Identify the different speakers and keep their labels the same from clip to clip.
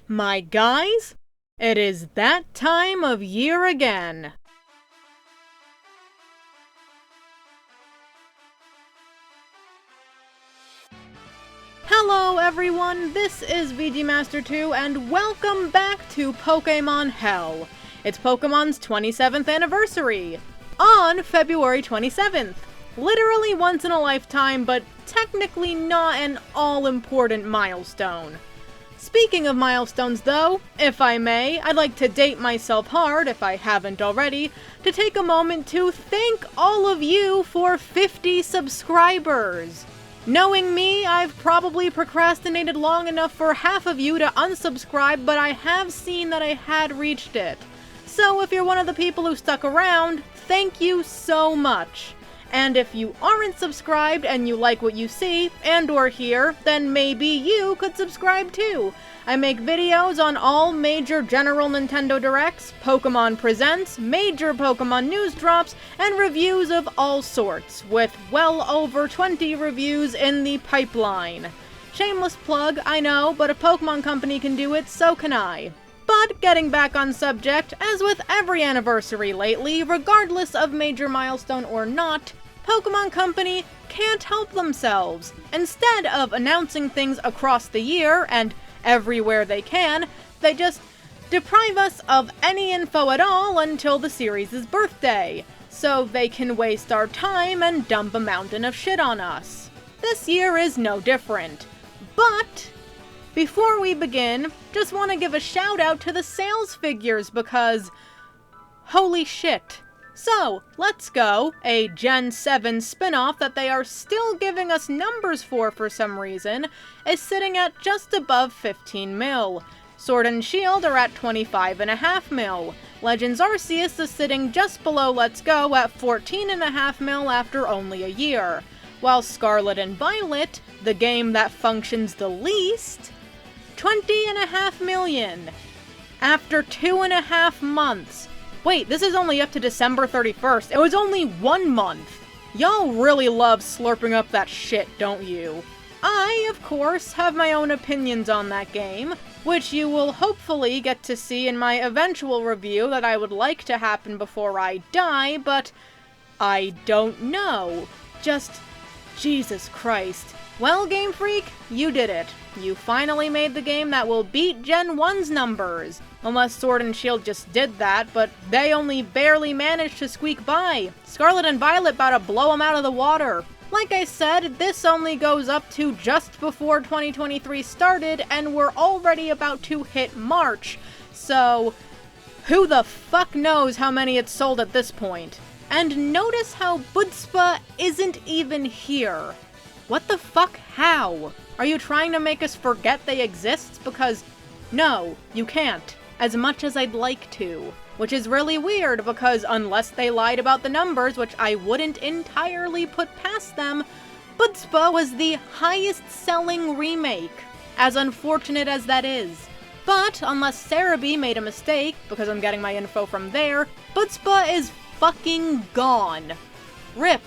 Speaker 1: My guys, it is that time of year again. Hello everyone, this is VG Master 2 and welcome back to Pokemon Hell. It's Pokemon's 27th anniversary on February 27th. Literally once in a lifetime, but technically not an all-important milestone. Speaking of milestones though, if I may, I'd like to date myself hard, if I haven't already, to take a moment to thank all of you for 50 subscribers. Knowing me, I've probably procrastinated long enough for half of you to unsubscribe, but I have seen that I had reached it. So if you're one of the people who stuck around, thank you so much. And if you aren't subscribed and you like what you see and or hear, then maybe you could subscribe too. I make videos on all major General Nintendo Directs, Pokemon Presents, major Pokemon news drops, and reviews of all sorts, with well over 20 reviews in the pipeline. Shameless plug, I know, but a Pokemon company can do it, so can I. But getting back on subject, as with every anniversary lately, regardless of major milestone or not, Pokemon Company can't help themselves. Instead of announcing things across the year and everywhere they can, they just deprive us of any info at all until the series' birthday, so they can waste our time and dump a mountain of shit on us. This year is no different. But before we begin, just want to give a shout out to the sales figures because holy shit. So, Let's Go, a Gen 7 spin-off that they are still giving us numbers for some reason, is sitting at just above 15 mil. Sword and Shield are at 25.5 mil. Legends Arceus is sitting just below Let's Go at 14.5 mil after only a year. While Scarlet and Violet, the game that functions the least, 20.5 million. After 2.5 months. Wait, this is only up to December 31st. It was only 1 month. Y'all really love slurping up that shit, don't you? I, of course, have my own opinions on that game, which you will hopefully get to see in my eventual review that I would like to happen before I die, but I don't know. Just, Jesus Christ. Well, Game Freak, you did it. You finally made the game that will beat Gen 1's numbers. Unless Sword and Shield just did that, but they only barely managed to squeak by. Scarlet and Violet about to blow them out of the water. Like I said, this only goes up to just before 2023 started, and we're already about to hit March. So, who the fuck knows how many it's sold at this point. And notice how Budspa isn't even here. What the fuck? How? Are you trying to make us forget they exist? Because, no, you can't. As much as I'd like to. Which is really weird, because unless they lied about the numbers, which I wouldn't entirely put past them, Budspa was the highest-selling remake, as unfortunate as that is. But, unless Cerebi made a mistake, because I'm getting my info from there, Budspa is fucking gone. RIP.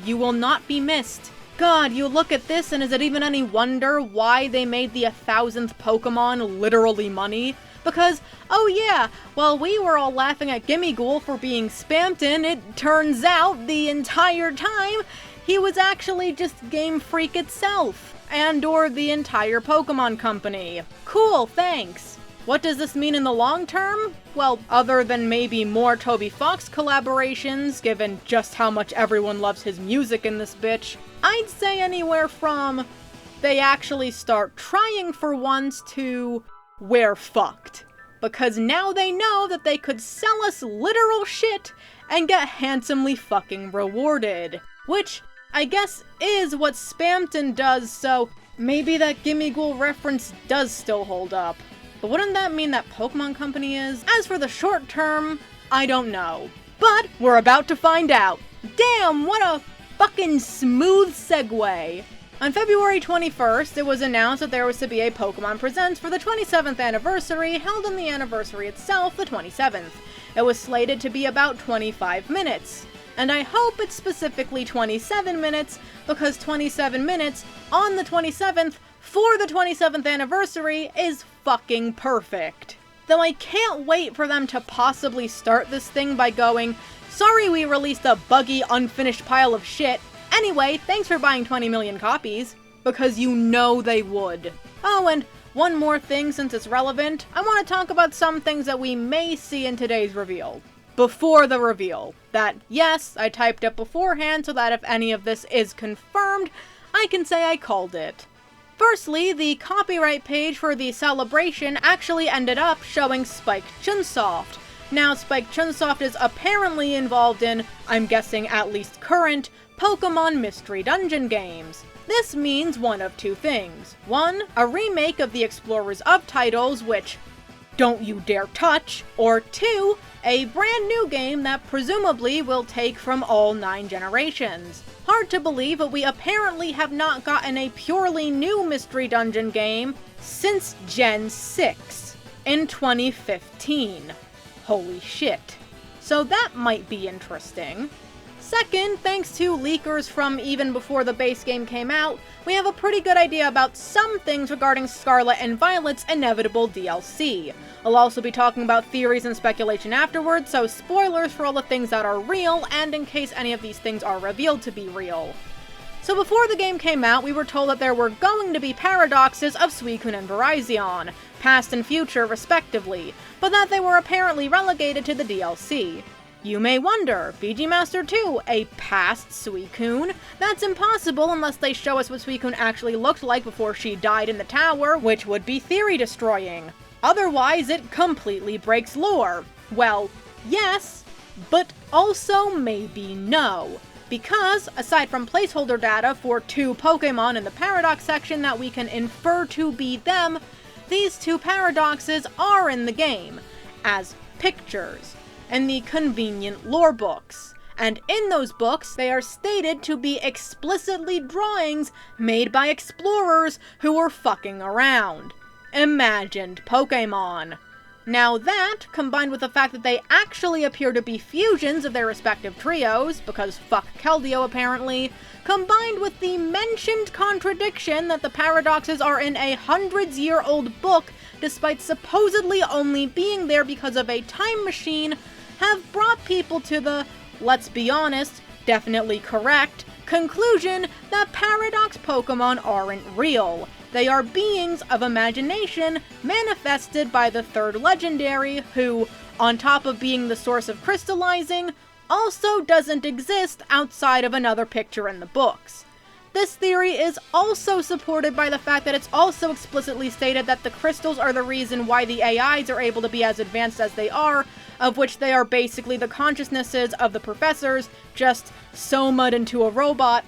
Speaker 1: You will not be missed. God, you look at this and is it even any wonder why they made the 1000th Pokemon literally money? Because, oh yeah, while we were all laughing at Gimmighoul for being spammed in, it turns out the entire time he was actually just Game Freak itself. And or the entire Pokemon Company. Cool, thanks. What does this mean in the long term? Well, other than maybe more Toby Fox collaborations, given just how much everyone loves his music in this bitch, I'd say anywhere from they actually start trying for once to we're fucked. Because now they know that they could sell us literal shit and get handsomely fucking rewarded. Which, I guess, is what Spamton does, so maybe that Gimmighoul reference does still hold up. But wouldn't that mean that Pokemon Company is? As for the short term, I don't know. But we're about to find out. Damn, what a fucking smooth segue. On February 21st, it was announced that there was to be a Pokemon Presents for the 27th anniversary, held on the anniversary itself, the 27th. It was slated to be about 25 minutes. And I hope it's specifically 27 minutes, because 27 minutes on the 27th for the 27th anniversary is fucking perfect. Though I can't wait for them to possibly start this thing by going, "Sorry we released a buggy, unfinished pile of shit. Anyway, thanks for buying 20 million copies." Because you know they would. Oh, and one more thing since it's relevant, I want to talk about some things that we may see in today's reveal. Before the reveal. That, yes, I typed up beforehand so that if any of this is confirmed, I can say I called it. Firstly, the copyright page for the celebration actually ended up showing Spike Chunsoft. Now, Spike Chunsoft is apparently involved in, I'm guessing at least current, Pokemon Mystery Dungeon games. This means one of two things. One, a remake of the Explorers of titles, which don't you dare touch, or two, a brand new game that presumably will take from all 9 generations. Hard to believe, but we apparently have not gotten a purely new Mystery Dungeon game since Gen 6 in 2015. Holy shit. So that might be interesting. Second, thanks to leakers from even before the base game came out, we have a pretty good idea about some things regarding Scarlet and Violet's inevitable DLC. I'll also be talking about theories and speculation afterwards, so spoilers for all the things that are real, and in case any of these things are revealed to be real. So before the game came out, we were told that there were going to be paradoxes of Suicune and Virizion, past and future respectively, but that they were apparently relegated to the DLC. You may wonder, VG Master 2, a past Suicune? That's impossible unless they show us what Suicune actually looked like before she died in the tower, which would be theory-destroying. Otherwise, it completely breaks lore. Well, yes, but also maybe no. Because, aside from placeholder data for 2 Pokemon in the Paradox section that we can infer to be them, these 2 paradoxes are in the game, as pictures, in the convenient lore books. And in those books, they are stated to be explicitly drawings made by explorers who were fucking around. Imagined Pokemon. Now that, combined with the fact that they actually appear to be fusions of their respective trios, because fuck Keldeo apparently, combined with the mentioned contradiction that the paradoxes are in a hundreds-year-old book, despite supposedly only being there because of a time machine, have brought people to the, let's be honest, definitely correct, conclusion that Paradox Pokemon aren't real. They are beings of imagination manifested by the 3rd Legendary, who, on top of being the source of crystallizing, also doesn't exist outside of another picture in the books. This theory is also supported by the fact that it's also explicitly stated that the crystals are the reason why the AIs are able to be as advanced as they are, of which they are basically the consciousnesses of the professors, just somaed into a robot,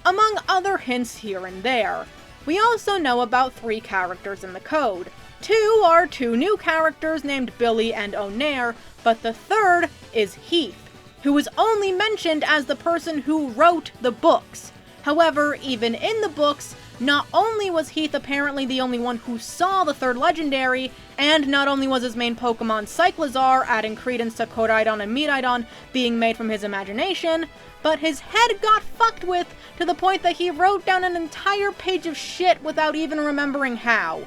Speaker 1: among other hints here and there. We also know about 3 characters in the code. 2 are 2 new characters named Billy and Onair, but the 3rd is Heath, who was only mentioned as the person who wrote the books. However, even in the books, not only was Heath apparently the only one who saw the 3rd Legendary, and not only was his main Pokemon Cyclizar, adding credence to Koraidon and Miraidon being made from his imagination, but his head got fucked with to the point that he wrote down an entire page of shit without even remembering how.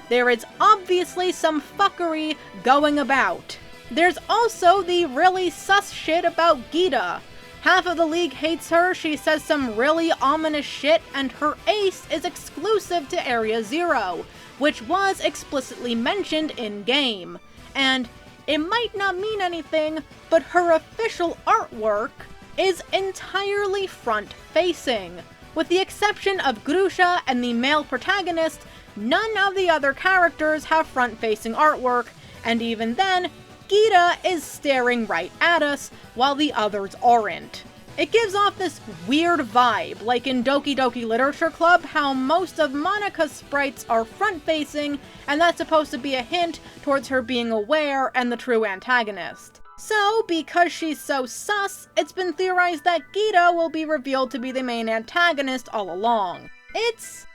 Speaker 1: There is obviously some fuckery going about. There's also the really sus shit about Geeta. Half of the league hates her, she says some really ominous shit, and her ace is exclusive to Area 0, which was explicitly mentioned in-game. And it might not mean anything, but her official artwork is entirely front-facing. With the exception of Grusha and the male protagonist, none of the other characters have front-facing artwork, and even then, Geeta is staring right at us, while the others aren't. It gives off this weird vibe, like in Doki Doki Literature Club, how most of Monika's sprites are front-facing, and that's supposed to be a hint towards her being aware and the true antagonist. So, because she's so sus, it's been theorized that Geeta will be revealed to be the main antagonist all along. It's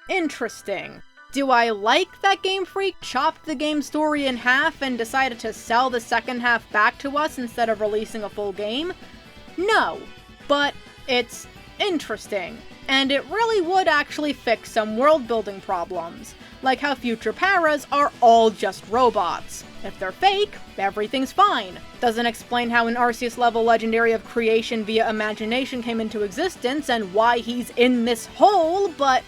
Speaker 1: interesting. Do I like that Game Freak chopped the game story in half and decided to sell the second half back to us instead of releasing a full game? No, but it's interesting, and it really would actually fix some world-building problems. like how future paras are all just robots. If they're fake, everything's fine. Doesn't explain how an Arceus-level legendary of creation via imagination came into existence and why he's in this hole, but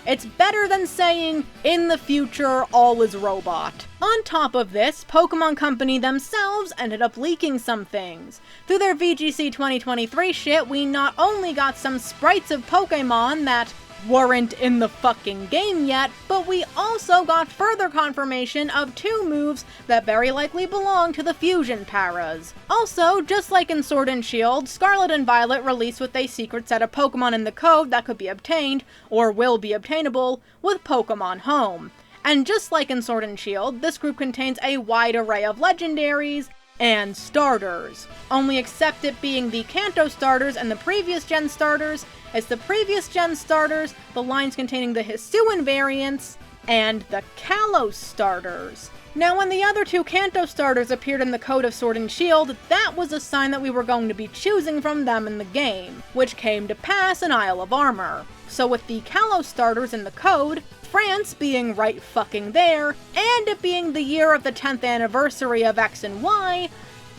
Speaker 1: it's better than saying, in the future, all is robot. On top of this, Pokemon Company themselves ended up leaking some things. Through their VGC 2023 shit, we not only got some sprites of Pokemon that weren't in the fucking game yet, but we also got further confirmation of 2 moves that very likely belong to the fusion paras. Also, just like in Sword and Shield, Scarlet and Violet released with a secret set of Pokemon in the code that could be obtained, or will be obtainable, with Pokemon Home. And just like in Sword and Shield, this group contains a wide array of legendaries and starters. Only except it being the Kanto starters and the previous gen starters, it's the previous gen starters, the lines containing the Hisuian variants, and the Kalos starters. Now, when the other 2 Kanto starters appeared in the code of Sword and Shield, that was a sign that we were going to be choosing from them in the game, which came to pass in Isle of Armor. So with the Kalos starters in the code, France being right fucking there, and it being the year of the 10th anniversary of X and Y,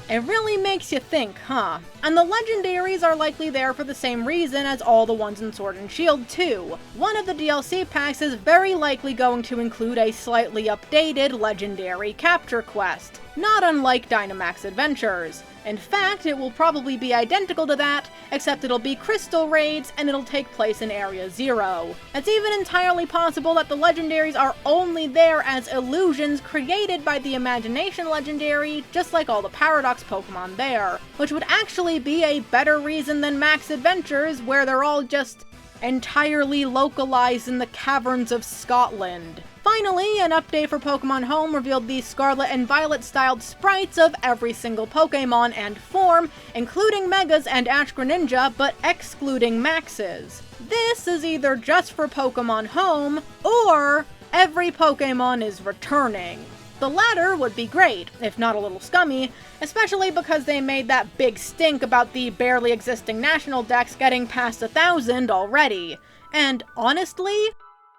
Speaker 1: it really makes you think, huh? And the legendaries are likely there for the same reason as all the ones in Sword and Shield too. One of the DLC packs is very likely going to include a slightly updated legendary capture quest, not unlike Dynamax Adventures. In fact, it will probably be identical to that, except it'll be crystal raids and it'll take place in Area 0. It's even entirely possible that the legendaries are only there as illusions created by the Imagination legendary, just like all the Paradox Pokemon there, which would actually be a better reason than Max Adventures, where they're all just entirely localized in the caverns of Scotland. Finally, an update for Pokemon Home revealed the Scarlet and Violet-styled sprites of every single Pokemon and form, including Megas and Ash Greninja, but excluding Maxes. This is either just for Pokemon Home, or every Pokemon is returning. The latter would be great, if not a little scummy, especially because they made that big stink about the barely existing national dex getting past 1,000 already. And honestly,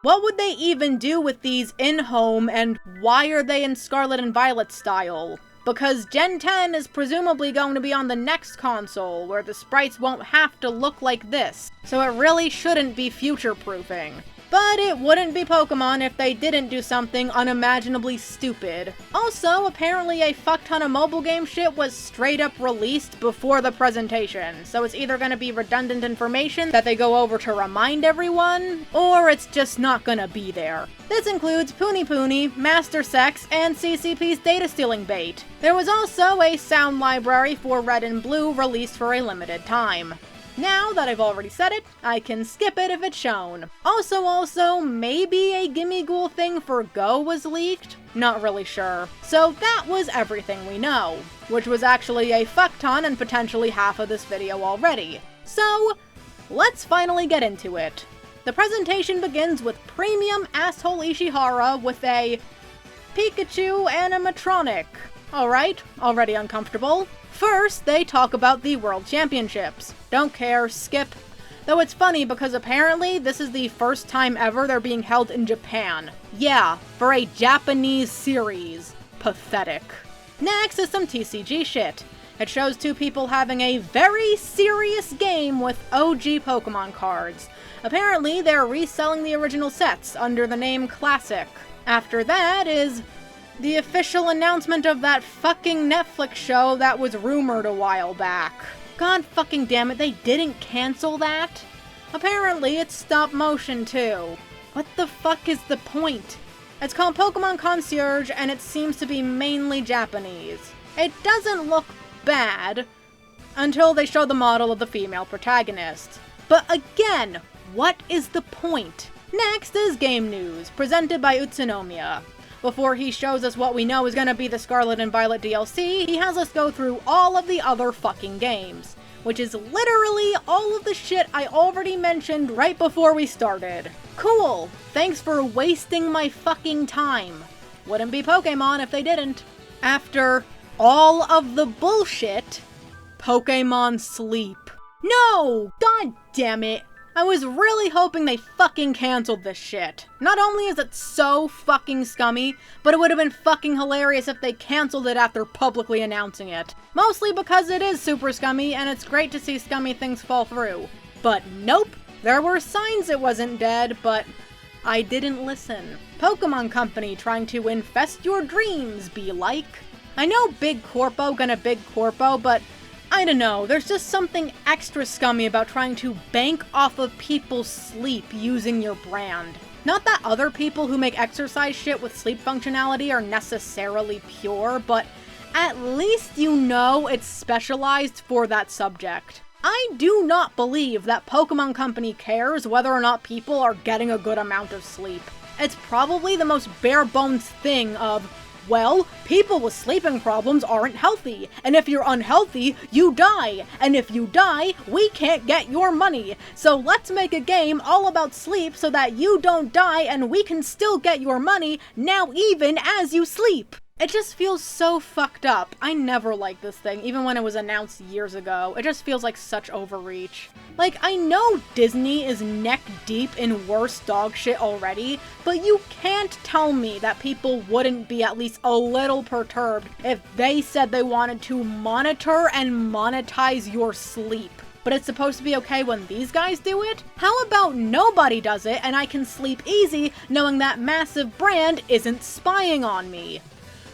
Speaker 1: what would they even do with these in-home, and why are they in Scarlet and Violet style? Because Gen 10 is presumably going to be on the next console, where the sprites won't have to look like this, so it really shouldn't be future-proofing. But it wouldn't be Pokemon if they didn't do something unimaginably stupid. Also, apparently a fuck-ton of mobile game shit was straight up released before the presentation, so it's either gonna be redundant information that they go over to remind everyone, or it's just not gonna be there. This includes Puni Puni, Master Sex, and CCP's data stealing bait. There was also a sound library for Red and Blue released for a limited time. Now that I've already said it, I can skip it if it's shown. Also, maybe a Gimme Ghoul thing for Go was leaked? Not really sure. So that was everything we know, which was actually a fuck ton and potentially half of this video already. So, let's finally get into it. The presentation begins with Premium Asshole Ishihara with a Pikachu animatronic. Alright, already uncomfortable. First, they talk about the World Championships. Don't care, skip. Though it's funny because apparently this is the first time ever they're being held in Japan. Yeah, for a Japanese series. Pathetic. Next is some TCG shit. It shows 2 people having a very serious game with OG Pokemon cards. Apparently, they're reselling the original sets under the name Classic. After that is the official announcement of that fucking Netflix show that was rumored a while back. God fucking damn it, they didn't cancel that? Apparently it's stop motion too. What the fuck is the point? It's called Pokemon Concierge and it seems to be mainly Japanese. It doesn't look bad until they show the model of the female protagonist. But again, what is the point? Next is game news, presented by Utsunomiya. Before he shows us what we know is gonna be the Scarlet and Violet DLC, he has us go through all of the other fucking games, which is literally all of the shit I already mentioned right before we started. Cool, thanks for wasting my fucking time. Wouldn't be Pokemon if they didn't. After all of the bullshit, Pokemon Sleep. No! God damn it! I was really hoping they fucking canceled this shit. Not only is it so fucking scummy, but it would have been fucking hilarious if they canceled it after publicly announcing it. Mostly because it is super scummy, and it's great to see scummy things fall through. But nope, there were signs it wasn't dead, but I didn't listen. Pokemon Company trying to infest your dreams, be like. I know Big Corpo gonna Big Corpo, but I don't know, there's just something extra scummy about trying to bank off of people's sleep using your brand. Not that other people who make exercise shit with sleep functionality are necessarily pure, but at least you know it's specialized for that subject. I do not believe that Pokemon Company cares whether or not people are getting a good amount of sleep. It's probably the most bare bones thing of, well, people with sleeping problems aren't healthy, and if you're unhealthy, you die, and if you die, we can't get your money. So let's make a game all about sleep so that you don't die and we can still get your money now even as you sleep. It just feels so fucked up. I never liked this thing, even when it was announced years ago. It just feels like such overreach. Like, I know Disney is neck deep in worse dog shit already, but you can't tell me that people wouldn't be at least a little perturbed if they said they wanted to monitor and monetize your sleep. But it's supposed to be okay when these guys do it? How about nobody does it and I can sleep easy knowing that massive brand isn't spying on me?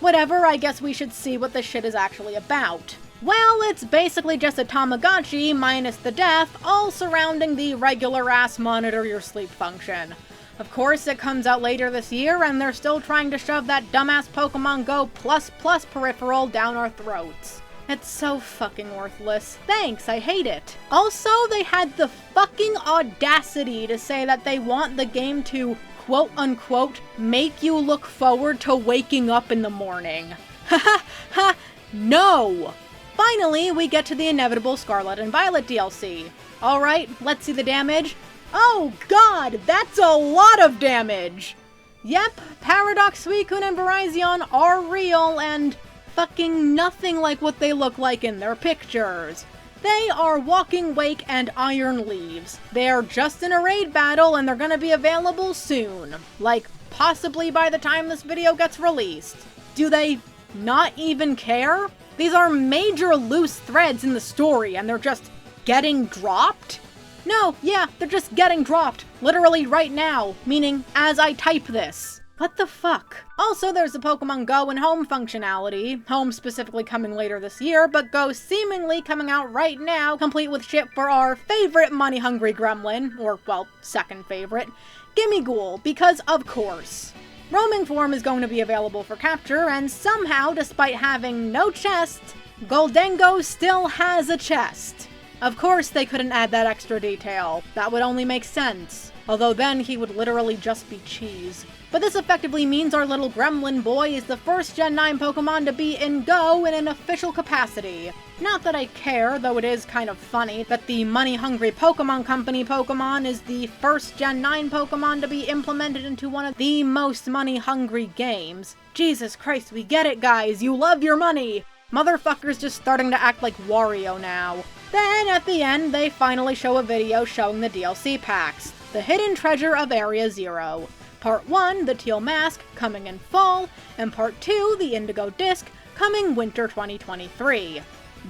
Speaker 1: Whatever, I guess we should see what this shit is actually about. Well, it's basically just a Tamagotchi minus the death, all surrounding the regular-ass monitor your sleep function. Of course, it comes out later this year, and they're still trying to shove that dumbass Pokemon Go plus peripheral down our throats. It's so fucking worthless. Thanks, I hate it. Also, they had the fucking audacity to say that they want the game to quote-unquote, make you look forward to waking up in the morning. Ha, no! Finally, we get to the inevitable Scarlet and Violet DLC. Alright, let's see the damage. Oh god, that's a lot of damage! Yep, Paradox, Suicune, and Virizion are real and fucking nothing like what they look like in their pictures. They are Walking Wake and Iron Leaves. They're just in a raid battle and they're gonna be available soon. Like, possibly by the time this video gets released. Do they not even care? These are major loose threads in the story and they're just getting dropped? No, yeah, they're just getting dropped. Literally right now, meaning as I type this. What the fuck? Also, there's the Pokemon Go and Home functionality. Home specifically coming later this year, but Go seemingly coming out right now, complete with shit for our favorite money-hungry gremlin, or, well, second favorite, Gimmighoul, because of course. Roaming form is going to be available for capture, and somehow, despite having no chest, Goldengo still has a chest. Of course they couldn't add that extra detail. That would only make sense. Although then he would literally just be cheese. But this effectively means our little gremlin boy is the first Gen 9 Pokemon to be in Go in an official capacity. Not that I care, though it is kind of funny that the money-hungry Pokemon Company Pokemon is the first Gen 9 Pokemon to be implemented into one of the most money-hungry games. Jesus Christ, we get it, guys. You love your money. Motherfucker's just starting to act like Wario now. Then, at the end, they finally show a video showing the DLC packs. The Hidden Treasure of Area Zero. Part 1, the Teal Mask, coming in fall, and Part 2, the Indigo Disc, coming winter 2023.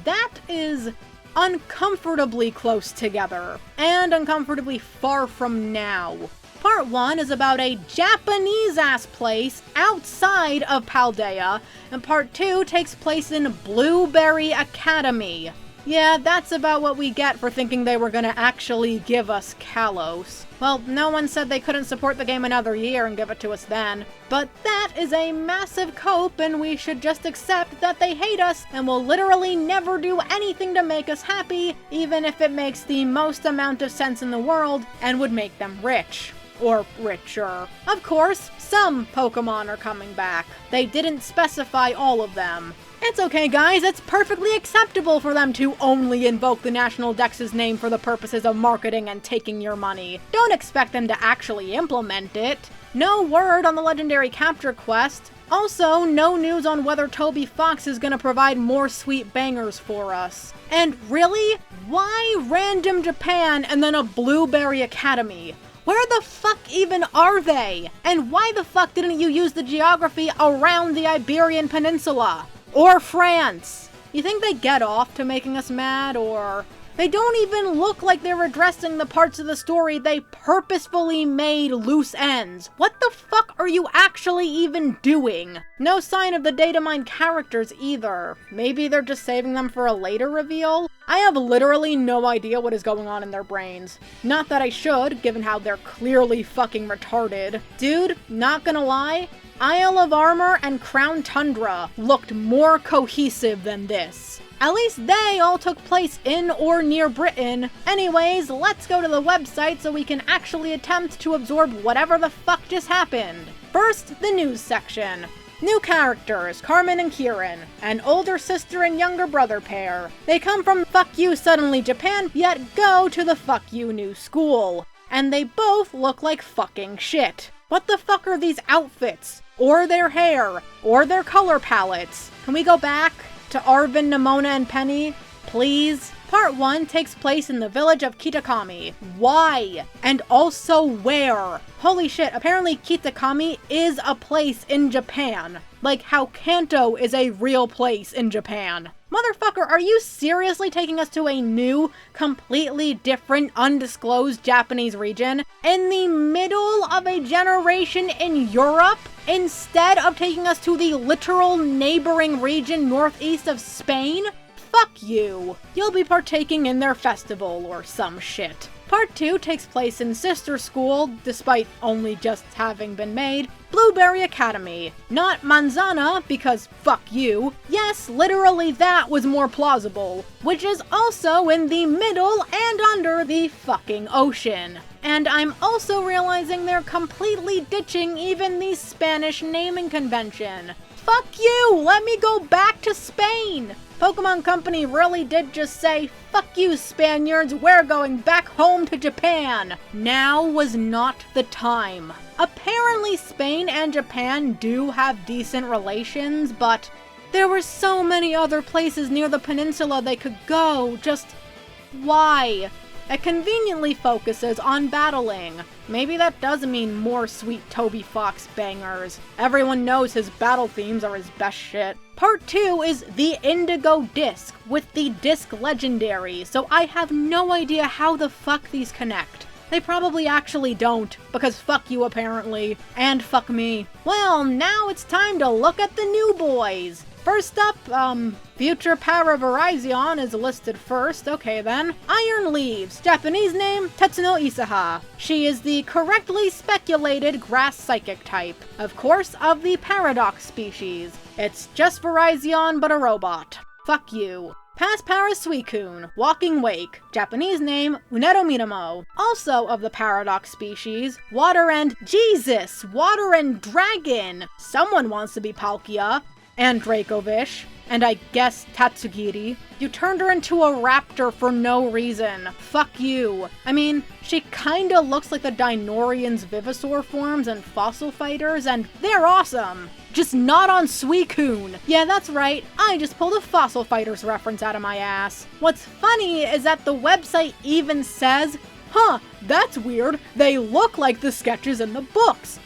Speaker 1: That is uncomfortably close together, and uncomfortably far from now. Part 1 is about a Japanese-ass place outside of Paldea, and Part 2 takes place in Blueberry Academy. Yeah, that's about what we get for thinking they were gonna actually give us Kalos. Well, no one said they couldn't support the game another year and give it to us then. But that is a massive cope, and we should just accept that they hate us and will literally never do anything to make us happy, even if it makes the most amount of sense in the world and would make them rich. Or richer. Of course, some Pokemon are coming back. They didn't specify all of them. It's okay, guys, it's perfectly acceptable for them to only invoke the National Dex's name for the purposes of marketing and taking your money. Don't expect them to actually implement it. No word on the Legendary Capture quest. Also, no news on whether Toby Fox is gonna provide more sweet bangers for us. And really? Why random Japan and then a Blueberry Academy? Where the fuck even are they? And why the fuck didn't you use the geography around the Iberian Peninsula? Or France? You think they get off to making us mad, or... They don't even look like they're addressing the parts of the story they purposefully made loose ends. What the fuck are you actually even doing? No sign of the Datamine characters either. Maybe they're just saving them for a later reveal? I have literally no idea what is going on in their brains. Not that I should, given how they're clearly fucking retarded. Dude, not gonna lie, Isle of Armor and Crown Tundra looked more cohesive than this. At least they all took place in or near Britain. Anyways, let's go to the website so we can actually attempt to absorb whatever the fuck just happened. First, the news section. New characters, Carmen and Kieran, an older sister and younger brother pair. They come from Fuck You Suddenly Japan, yet go to the Fuck You New School. And they both look like fucking shit. What the fuck are these outfits? Or their hair? Or their color palettes? Can we go back to Arvin, Nimona, and Penny? Please? Part 1 takes place in the village of Kitakami. Why? And also where? Holy shit, apparently Kitakami is a place in Japan. Like how Kanto is a real place in Japan. Motherfucker, are you seriously taking us to a new, completely different, undisclosed Japanese region in the middle of a generation in Europe, instead of taking us to the literal neighboring region northeast of Spain? Fuck you. You'll be partaking in their festival or some shit. Part 2 takes place in Sister School, despite only just having been made, Blueberry Academy. Not Manzana, because fuck you. Yes, literally that was more plausible. Which is also in the middle and under the fucking ocean. And I'm also realizing they're completely ditching even the Spanish naming convention. Fuck you! Let me go back to Spain! Pokemon Company really did just say, fuck you Spaniards, we're going back home to Japan. Now was not the time. Apparently Spain and Japan do have decent relations, but there were so many other places near the peninsula they could go, just why? It conveniently focuses on battling. Maybe that does mean more sweet Toby Fox bangers. Everyone knows his battle themes are his best shit. Part 2 is the Indigo Disc, with the Disc Legendary, so I have no idea how the fuck these connect. They probably actually don't, because fuck you apparently, and fuck me. Well, now it's time to look at the new boys. First up, Future Para Virizion is listed first, okay then. Iron Leaves, Japanese name, Tetsuno Isaha. She is the correctly speculated grass psychic type, of course of the Paradox species. It's just Virizion but a robot. Fuck you. Pass Para Suicune, Walking Wake, Japanese name, Unero Minamo. Also of the Paradox species, Water and Jesus, Water and Dragon. Someone wants to be Palkia. And Dracovish, and I guess Tatsugiri. You turned her into a raptor for no reason. Fuck you. I mean, she kinda looks like the Dinorian's Vivasaur forms and Fossil Fighters, and they're awesome. Just not on Suicune. Yeah, that's right, I just pulled a Fossil Fighters reference out of my ass. What's funny is that the website even says, huh, that's weird, they look like the sketches in the books.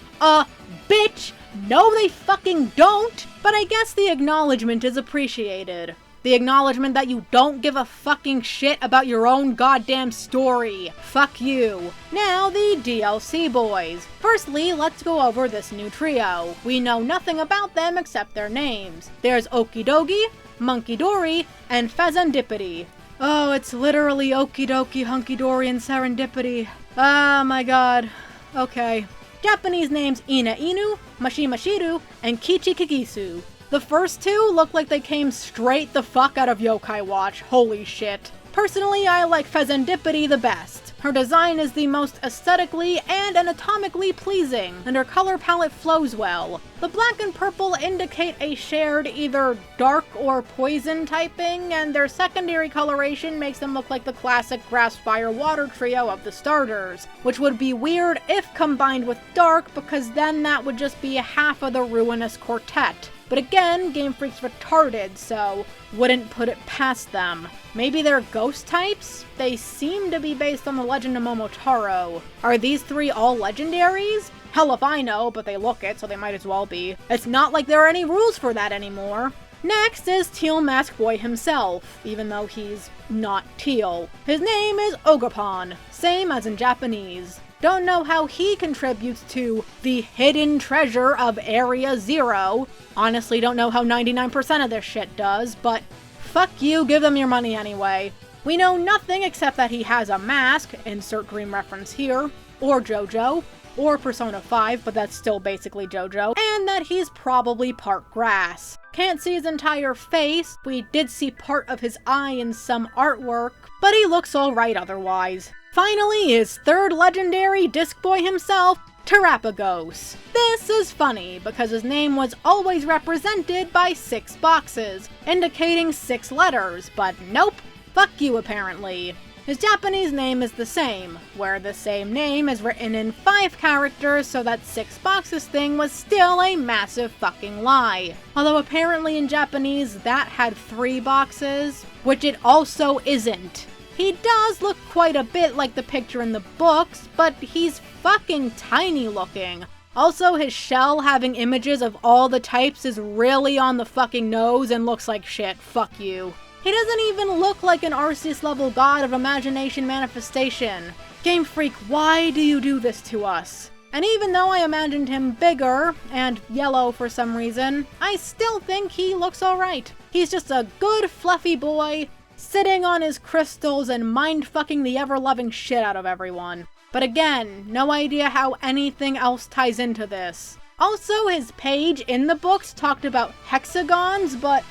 Speaker 1: Bitch! No, they fucking don't! But I guess the acknowledgement is appreciated. The acknowledgement that you don't give a fucking shit about your own goddamn story. Fuck you. Now, the DLC boys. Firstly, let's go over this new trio. We know nothing about them except their names. There's Okidogi, Monkey Dory, and Fazandipity. Oh, it's literally Okidoki, Hunky Dory, and Serendipity. Oh my god. Okay. Japanese names Ina Inu, Mashima Shiru, and Kichi Kikisu. The first two look like they came straight the fuck out of Yokai Watch, holy shit. Personally, I like Fazandipity the best. Her design is the most aesthetically and anatomically pleasing, and her color palette flows well. The black and purple indicate a shared either dark or poison typing, and their secondary coloration makes them look like the classic grass, fire, water trio of the starters, which would be weird if combined with dark, because then that would just be half of the ruinous quartet. But again, Game Freak's retarded, so wouldn't put it past them. Maybe they're ghost types? They seem to be based on the Legend of Momotaro. Are these three all legendaries? Hell if I know, but they look it, so they might as well be. It's not like there are any rules for that anymore. Next is Teal Mask Boy himself, even though he's not teal. His name is Ogerpon, same as in Japanese. Don't know how he contributes to the hidden treasure of Area Zero. Honestly, don't know how 99% of this shit does, but fuck you, give them your money anyway. We know nothing except that he has a mask, insert green reference here, or JoJo, or Persona 5, but that's still basically JoJo, and that he's probably part grass. Can't see his entire face, we did see part of his eye in some artwork, but he looks alright otherwise. Finally, his third legendary disc boy himself, Terapagos. This is funny, because his name was always represented by 6 boxes, indicating 6 letters, but nope, fuck you apparently. His Japanese name is the same, where the same name is written in 5 characters, so that 6 boxes thing was still a massive fucking lie. Although apparently in Japanese that had 3 boxes, which it also isn't. He does look quite a bit like the picture in the books, but he's fucking tiny looking. Also, his shell having images of all the types is really on the fucking nose and looks like shit, fuck you. He doesn't even look like an Arceus level god of imagination manifestation. Game Freak, why do you do this to us? And even though I imagined him bigger, and yellow for some reason, I still think he looks alright. He's just a good fluffy boy, sitting on his crystals and mind-fucking the ever-loving shit out of everyone. But again, no idea how anything else ties into this. Also, his page in the books talked about hexagons, but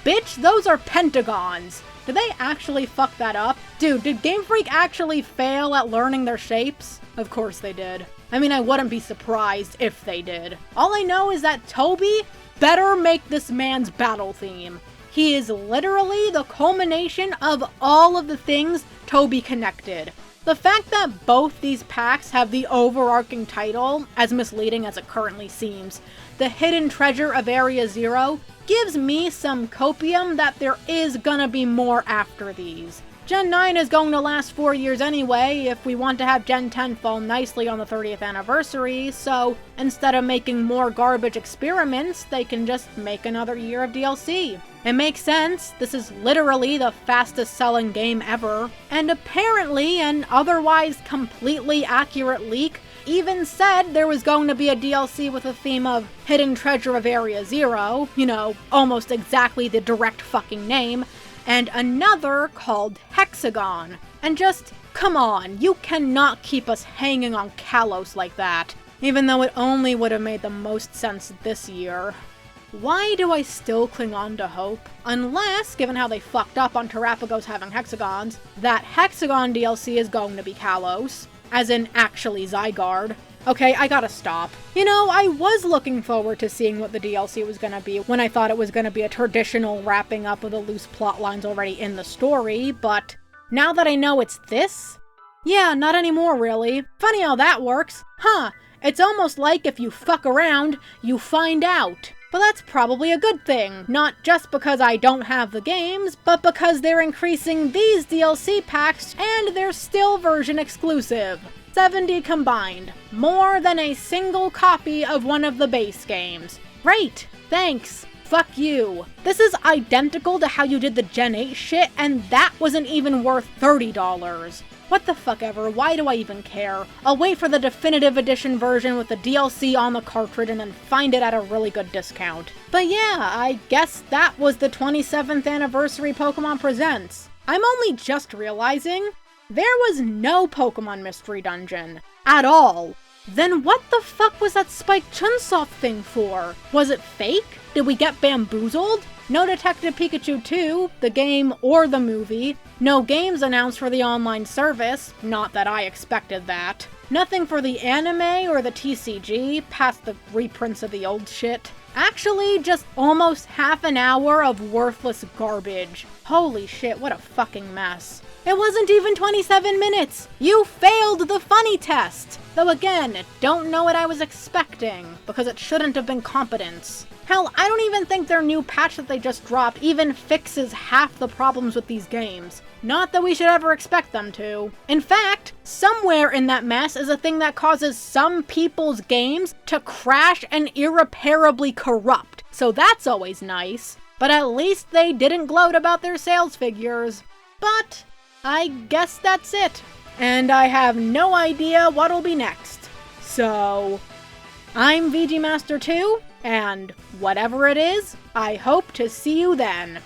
Speaker 1: bitch, those are pentagons. Did they actually fuck that up? Dude, did Game Freak actually fail at learning their shapes? Of course they did. I mean, I wouldn't be surprised if they did. All I know is that Toby better make this man's battle theme. He is literally the culmination of all of the things Toby connected. The fact that both these packs have the overarching title, as misleading as it currently seems, The Hidden Treasure of Area Zero, gives me some copium that there is gonna be more after these. Gen 9 is going to last 4 years anyway if we want to have Gen 10 fall nicely on the 30th anniversary, so instead of making more garbage experiments, they can just make another year of DLC. It makes sense, this is literally the fastest selling game ever, and apparently an otherwise completely accurate leak even said there was going to be a DLC with a theme of Hidden Treasure of Area Zero, you know, almost exactly the direct fucking name, and another called Hexagon. And just, come on, you cannot keep us hanging on Kalos like that, even though it only would have made the most sense this year. Why do I still cling on to hope? Unless, given how they fucked up on Terapagos having hexagons, that Hexagon DLC is going to be Kalos, as in actually Zygarde. Okay, I gotta stop. You know, I was looking forward to seeing what the DLC was gonna be when I thought it was gonna be a traditional wrapping up of the loose plot lines already in the story, but now that I know it's this? Yeah, not anymore really. Funny how that works. Huh, it's almost like if you fuck around, you find out. But that's probably a good thing, not just because I don't have the games, but because they're increasing these DLC packs and they're still version exclusive. 70 combined, more than a single copy of one of the base games. Great, thanks, fuck you. This is identical to how you did the Gen 8 shit, and that wasn't even worth $30. What the fuck ever, why do I even care? I'll wait for the definitive edition version with the DLC on the cartridge and then find it at a really good discount. But yeah, I guess that was the 27th anniversary Pokemon Presents. I'm only just realizing there was no Pokemon Mystery Dungeon. At all. Then what the fuck was that Spike Chunsoft thing for? Was it fake? Did we get bamboozled? No Detective Pikachu 2, the game or the movie, No games announced for the online service, not that I expected that. Nothing for the anime or the TCG, past the reprints of the old shit. Actually, just almost half an hour of worthless garbage. Holy shit, what a fucking mess. It wasn't even 27 minutes! You failed the funny test! Though again, don't know what I was expecting, because it shouldn't have been competence. Hell, I don't even think their new patch that they just dropped even fixes half the problems with these games. Not that we should ever expect them to. In fact, somewhere in that mess is a thing that causes some people's games to crash and irreparably corrupt, so that's always nice. But at least they didn't gloat about their sales figures. But I guess that's it. And I have no idea what'll be next. So, I'm VG Master 2, and whatever it is, I hope to see you then.